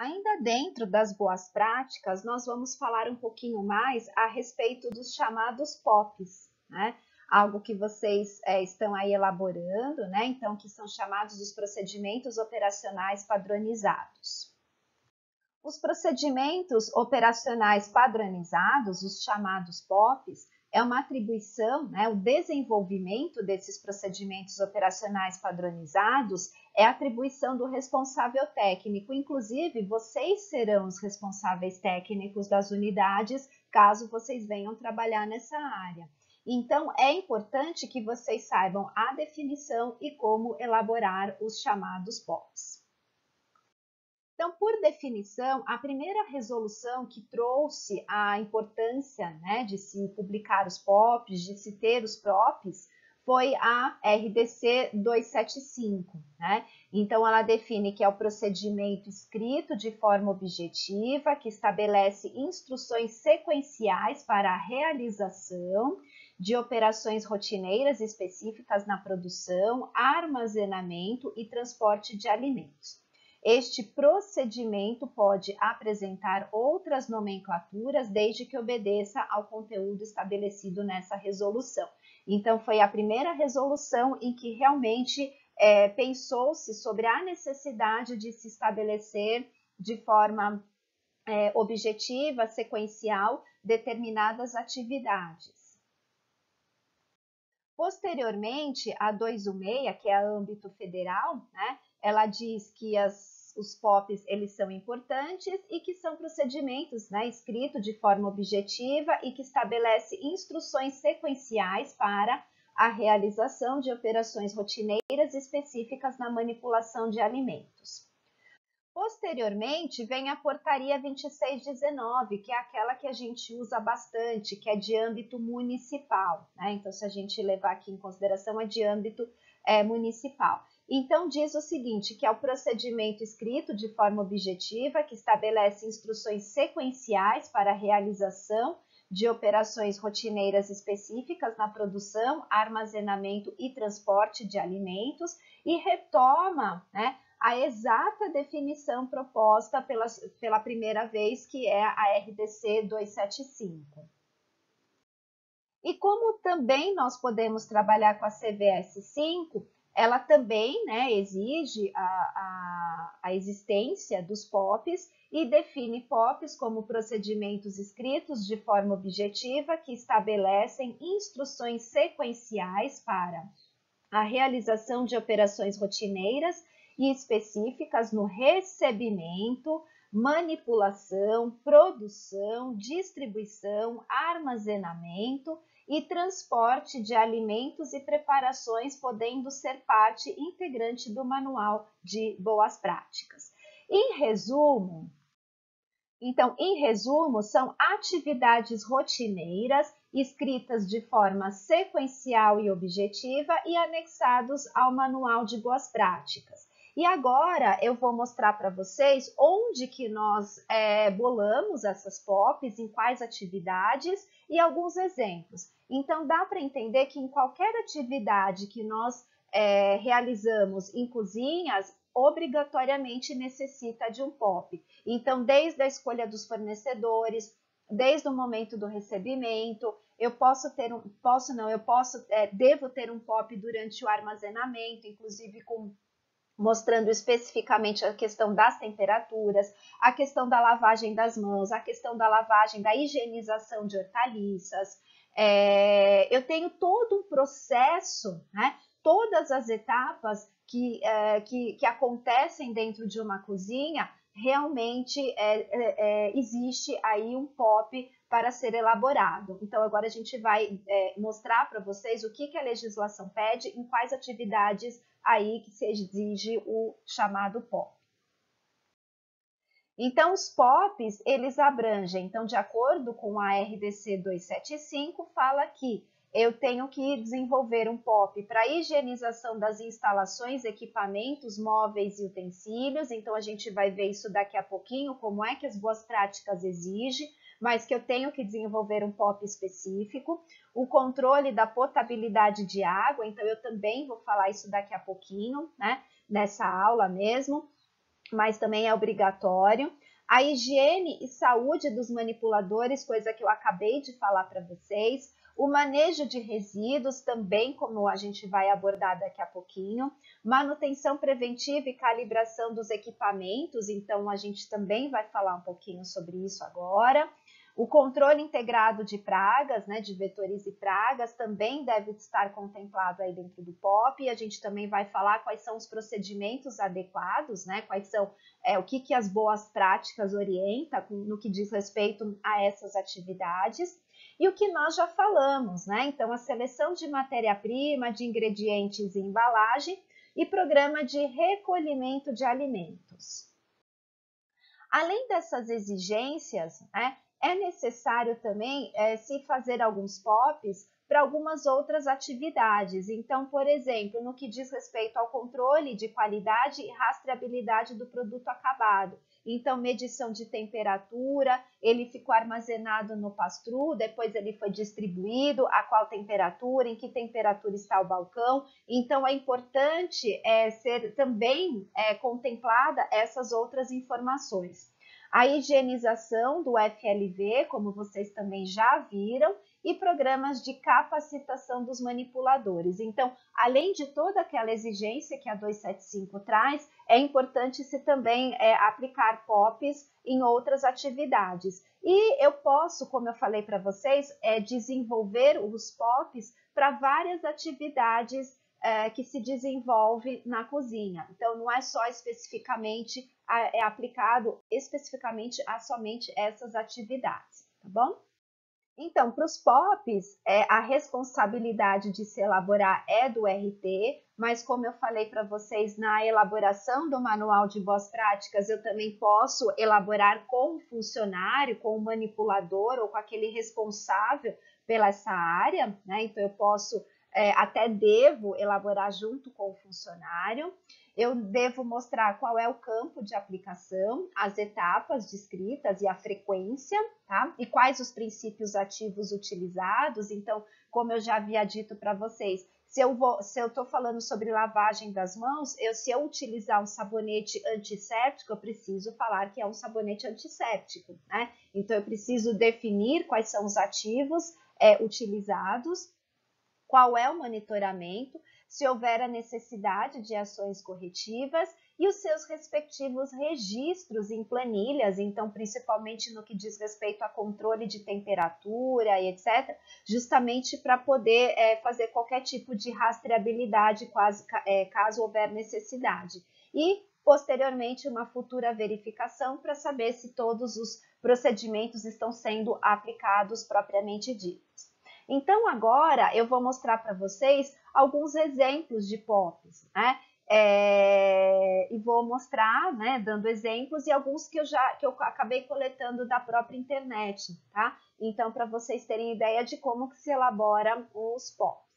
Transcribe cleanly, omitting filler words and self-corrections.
Ainda dentro das boas práticas, nós vamos falar um pouquinho mais a respeito dos chamados POPs, né? Algo que vocês estão aí elaborando, né? Então, que são chamados os procedimentos operacionais padronizados. Os procedimentos operacionais padronizados, os chamados POPs, é uma atribuição, né, o desenvolvimento desses procedimentos operacionais padronizados é atribuição do responsável técnico. Inclusive, vocês serão os responsáveis técnicos das unidades, caso vocês venham trabalhar nessa área. Então, é importante que vocês saibam a definição e como elaborar os chamados POPs. Então, por definição, a primeira resolução que trouxe a importância, né, de se publicar os POPs, de se ter os POPs, foi a RDC 275, né? Então, ela define que é o procedimento escrito de forma objetiva, que estabelece instruções sequenciais para a realização de operações rotineiras específicas na produção, armazenamento e transporte de alimentos. Este procedimento pode apresentar outras nomenclaturas desde que obedeça ao conteúdo estabelecido nessa resolução. Então, foi a primeira resolução em que realmente pensou-se sobre a necessidade de se estabelecer de forma objetiva, sequencial, determinadas atividades. Posteriormente, a 216, que é a âmbito federal, né, ela diz que os POPs eles são importantes e que são procedimentos, né, escritos de forma objetiva e que estabelece instruções sequenciais para a realização de operações rotineiras específicas na manipulação de alimentos. Posteriormente, vem a portaria 2619, que é aquela que a gente usa bastante, que é de âmbito municipal, né? Então, se a gente levar aqui em consideração, é de âmbito municipal. Então, diz o seguinte, que é o procedimento escrito de forma objetiva, que estabelece instruções sequenciais para a realização de operações rotineiras específicas na produção, armazenamento e transporte de alimentos e retoma, né, a exata definição proposta pela primeira vez, que é a RDC 275. E como também nós podemos trabalhar com a CVS 5, ela também, né, exige a existência dos POPs e define POPs como procedimentos escritos de forma objetiva que estabelecem instruções sequenciais para a realização de operações rotineiras e específicas no recebimento, manipulação, produção, distribuição, armazenamento e transporte de alimentos e preparações, podendo ser parte integrante do Manual de Boas Práticas. Em resumo, são atividades rotineiras escritas de forma sequencial e objetiva e anexados ao Manual de Boas Práticas. E agora eu vou mostrar para vocês onde que nós bolamos essas POPs, em quais atividades e alguns exemplos. Então, dá para entender que em qualquer atividade que nós realizamos em cozinhas, obrigatoriamente necessita de um POP. Então, desde a escolha dos fornecedores, desde o momento do recebimento, devo ter um POP durante o armazenamento, inclusive mostrando especificamente a questão das temperaturas, a questão da lavagem das mãos, a questão da lavagem, da higienização de hortaliças. Eu tenho todo um processo, né? Todas as etapas que acontecem dentro de uma cozinha, realmente existe aí um POP para ser elaborado. Então, agora a gente vai mostrar para vocês o que a legislação pede, em quais atividades aí que se exige o chamado POP. Então, os POPs, eles abrangem, então, de acordo com a RDC 275, fala que eu tenho que desenvolver um POP para higienização das instalações, equipamentos, móveis e utensílios. Então, a gente vai ver isso daqui a pouquinho, como é que as boas práticas exigem, mas que eu tenho que desenvolver um POP específico. O controle da potabilidade de água, então eu também vou falar isso daqui a pouquinho, né, nessa aula mesmo. mas também é obrigatório. A higiene e saúde dos manipuladores, coisa que eu acabei de falar para vocês. O manejo de resíduos também, como a gente vai abordar daqui a pouquinho. Manutenção preventiva e calibração dos equipamentos, então a gente também vai falar um pouquinho sobre isso agora. O controle integrado de pragas, né, de vetores e pragas, também deve estar contemplado aí dentro do POP. E a gente também vai falar quais são os procedimentos adequados, né, quais são o que as boas práticas orientam no que diz respeito a essas atividades. E o que nós já falamos, né? Então, a seleção de matéria-prima, de ingredientes e embalagem e programa de recolhimento de alimentos. Além dessas exigências, né, é necessário também se fazer alguns POPs para algumas outras atividades. Então, por exemplo, no que diz respeito ao controle de qualidade e rastreabilidade do produto acabado. Então, medição de temperatura, ele ficou armazenado no pass-through, depois ele foi distribuído, a qual temperatura, em que temperatura está o balcão. Então, é importante ser também contemplada essas outras informações. A higienização do FLV, como vocês também já viram, e programas de capacitação dos manipuladores. Então, além de toda aquela exigência que a 275 traz, é importante se também aplicar POPs em outras atividades. E eu posso, como eu falei para vocês, desenvolver os POPs para várias atividades que se desenvolve na cozinha. Então, não é só especificamente, aplicado especificamente a somente essas atividades, tá bom? Então, para os POPs, a responsabilidade de se elaborar é do RT, mas como eu falei para vocês, na elaboração do manual de boas práticas, eu também posso elaborar com o funcionário, com o manipulador ou com aquele responsável pela essa área, né? Então, eu posso, até devo elaborar junto com o funcionário. Eu devo mostrar qual é o campo de aplicação, as etapas descritas e a frequência, tá? E quais os princípios ativos utilizados. Então, como eu já havia dito para vocês, se eu estou falando sobre lavagem das mãos, se eu utilizar um sabonete antisséptico, eu preciso falar que é um sabonete antisséptico, né? Então, eu preciso definir quais são os ativos utilizados, qual é o monitoramento, se houver a necessidade de ações corretivas e os seus respectivos registros em planilhas, então principalmente no que diz respeito a controle de temperatura e etc., justamente para poder fazer qualquer tipo de rastreabilidade caso houver necessidade. E posteriormente uma futura verificação para saber se todos os procedimentos estão sendo aplicados propriamente ditos. Então, agora eu vou mostrar para vocês alguns exemplos de POPs, né? E vou mostrar, né, dando exemplos e alguns que eu acabei coletando da própria internet, tá? Então, para vocês terem ideia de como que se elabora os POPs.